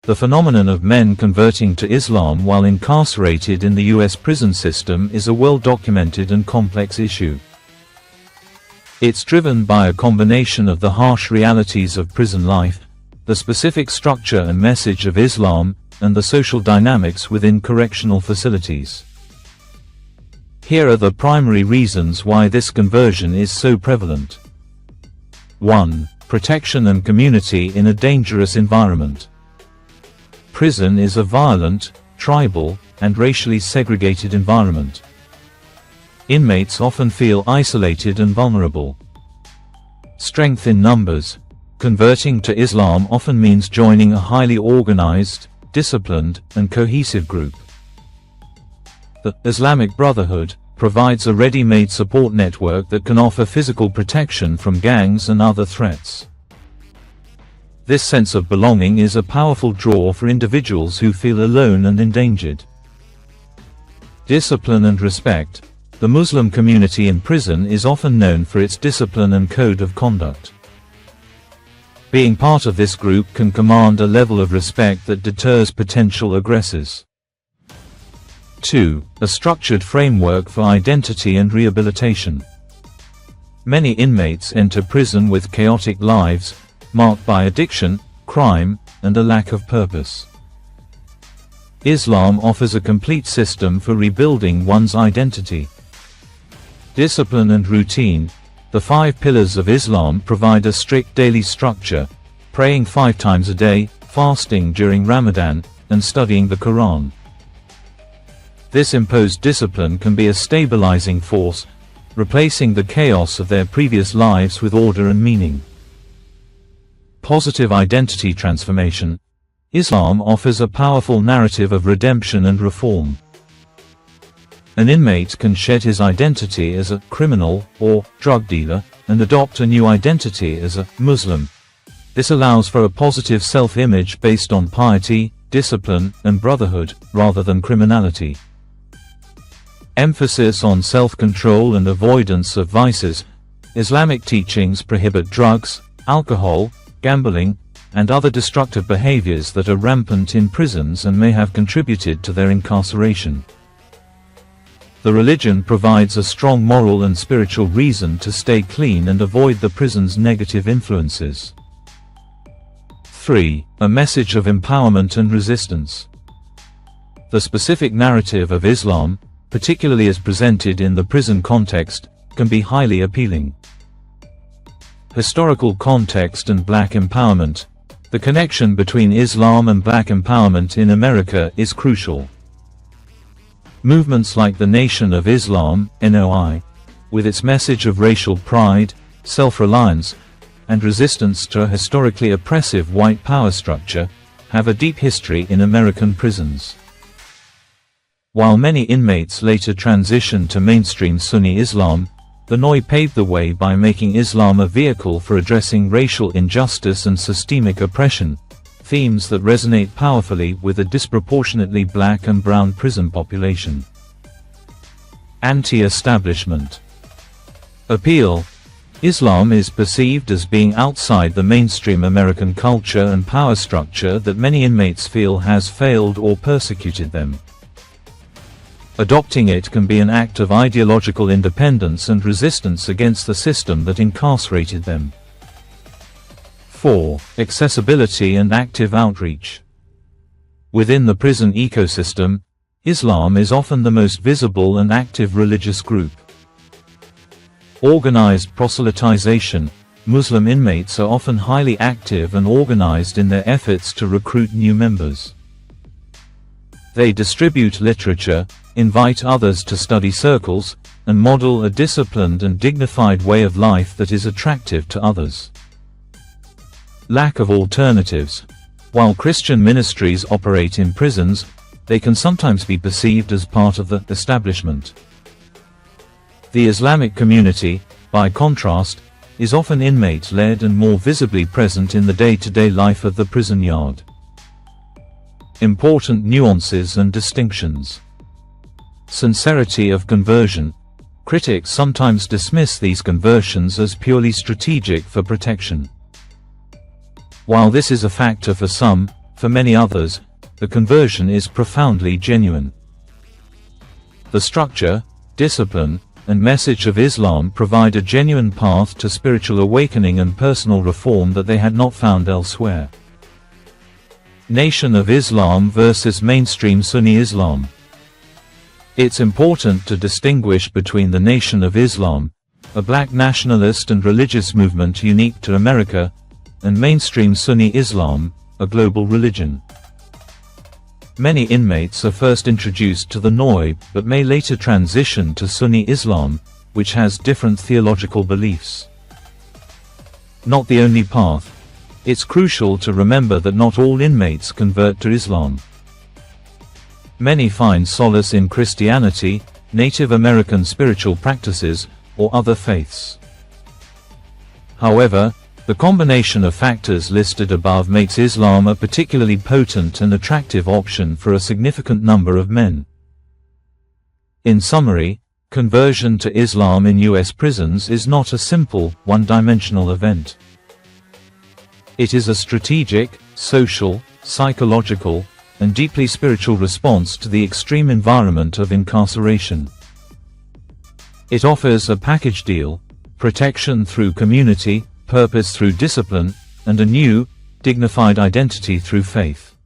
The phenomenon of men converting to Islam while incarcerated in the US prison system is a well-documented and complex issue. It's driven by a combination of the harsh realities of prison life, the specific structure and message of Islam, and the social dynamics within correctional facilities. Here are the primary reasons why this conversion is so prevalent. 1. Protection and community in a dangerous environment. Prison is a violent, tribal, and racially segregated environment. Inmates often feel isolated and vulnerable. Strength in numbers. Converting to Islam often means joining a highly organized, disciplined, and cohesive group. The Islamic Brotherhood provides a ready-made support network that can offer physical protection from gangs and other threats. This sense of belonging is a powerful draw for individuals who feel alone and endangered. Discipline and respect. The Muslim community in prison is often known for its discipline and code of conduct. Being part of this group can command a level of respect that deters potential aggressors. 2. A structured framework for identity and rehabilitation. Many inmates enter prison with chaotic lives, marked by addiction, crime, and a lack of purpose. Islam offers a complete system for rebuilding one's identity. Discipline and routine. The 5 pillars of Islam provide a strict daily structure, praying 5 times a day, fasting during Ramadan, and studying the Quran. This imposed discipline can be a stabilizing force, replacing the chaos of their previous lives with order and meaning. Positive identity transformation. Islam offers a powerful narrative of redemption and reform. An inmate can shed his identity as a criminal or drug dealer and adopt a new identity as a Muslim. This allows for a positive self-image based on piety, discipline, and brotherhood, rather than criminality. Emphasis on self-control and avoidance of vices. Islamic teachings prohibit drugs, alcohol, gambling, and other destructive behaviors that are rampant in prisons and may have contributed to their incarceration. The religion provides a strong moral and spiritual reason to stay clean and avoid the prison's negative influences. 3. A message of empowerment and resistance. The specific narrative of Islam, particularly as presented in the prison context, can be highly appealing. Historical context and black empowerment. The connection between Islam and black empowerment in America is crucial. Movements like the Nation of Islam, NOI, with its message of racial pride, self-reliance, and resistance to a historically oppressive white power structure, have a deep history in American prisons. While many inmates later transitioned to mainstream Sunni Islam, the NOI paved the way by making Islam a vehicle for addressing racial injustice and systemic oppression, themes that resonate powerfully with a disproportionately black and brown prison population. Anti-establishment appeal. Islam is perceived as being outside the mainstream American culture and power structure that many inmates feel has failed or persecuted them. Adopting it can be an act of ideological independence and resistance against the system that incarcerated them. 4. Accessibility and active outreach. Within the prison ecosystem, Islam is often the most visible and active religious group. Organized proselytization. Muslim inmates are often highly active and organized in their efforts to recruit new members. They distribute literature, invite others to study circles, and model a disciplined and dignified way of life that is attractive to others. Lack of alternatives. While Christian ministries operate in prisons, they can sometimes be perceived as part of the establishment. The Islamic community, by contrast, is often inmate-led and more visibly present in the day-to-day life of the prison yard. Important nuances and distinctions. Sincerity of conversion. Critics sometimes dismiss these conversions as purely strategic for protection. While this is a factor for some, For many others, the conversion is profoundly genuine. The structure, discipline, and message of Islam provide a genuine path to spiritual awakening and personal reform that they had not found elsewhere. Nation of Islam versus mainstream Sunni Islam. It's important to distinguish between the Nation of Islam, a black nationalist and religious movement unique to America, and mainstream Sunni Islam, a global religion. Many inmates are first introduced to the NOI but may later transition to Sunni Islam, which has different theological beliefs. Not the only path. It's crucial to remember that not all inmates convert to Islam. Many find solace in Christianity, Native American spiritual practices, or other faiths. However, the combination of factors listed above makes Islam a particularly potent and attractive option for a significant number of men. In summary, conversion to Islam in U.S. prisons is not a simple, one-dimensional event. It is a strategic, social, psychological, and deeply spiritual response to the extreme environment of incarceration. It offers a package deal: protection through community, purpose through discipline, and a new, dignified identity through faith.